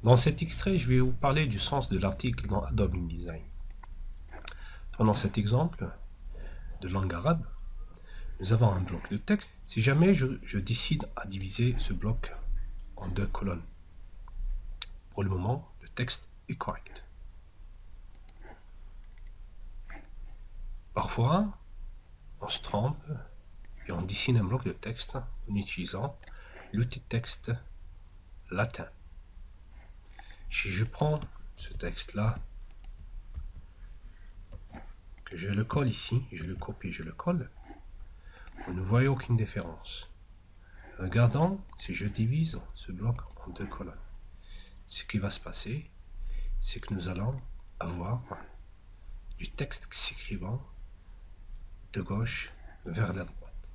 Dans cet extrait, je vais vous parler du sens de l'article dans Adobe InDesign. Pendant cet exemple de langue arabe, nous avons un bloc de texte. Si jamais je décide à diviser ce bloc en 2 colonnes, pour le moment, le texte est correct. Parfois, on se trompe et on dessine un bloc de texte en utilisant l'outil de texte latin. Si je prends ce texte-là, que je le colle ici, je le copie, je le colle, vous ne voyez aucune différence. Regardons si je divise ce bloc en 2 colonnes. Ce qui va se passer, c'est que nous allons avoir du texte s'écrivant de gauche vers la droite.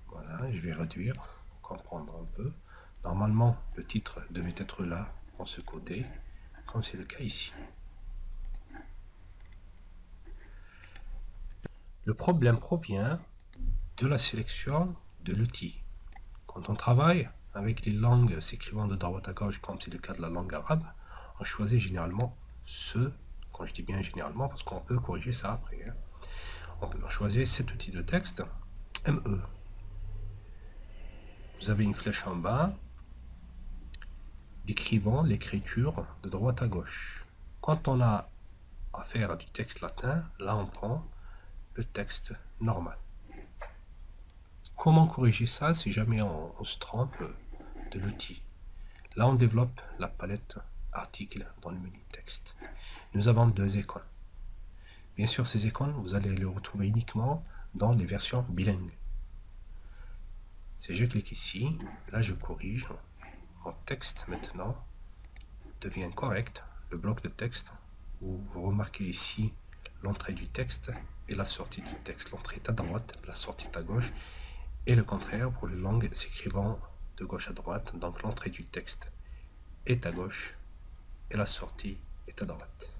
Voilà, je vais réduire pour comprendre un peu. Normalement, le titre devait être là, en ce côté, comme c'est le cas ici. Le problème provient de la sélection de l'outil. Quand on travaille avec les langues s'écrivant de droite à gauche, comme c'est le cas de la langue arabe, on choisit généralement quand je dis bien généralement, parce qu'on peut corriger ça après, on peut choisir cet outil de texte, ME. Vous avez une flèche en bas, décrivant l'écriture de droite à gauche. Quand on a affaire à du texte latin, là on prend le texte normal. Comment corriger ça si jamais on se trompe de l'outil? Là on développe la palette article dans le menu texte. Nous avons 2 icônes. Bien sûr, ces icônes, vous allez les retrouver uniquement dans les versions bilingues. Si je clique ici, là je corrige, mon texte maintenant devient correct. Le bloc de texte, où vous remarquez ici l'entrée du texte et la sortie du texte. L'entrée est à droite, la sortie est à gauche, et le contraire pour les langues s'écrivant de gauche à droite. Donc l'entrée du texte est à gauche et la sortie est à droite.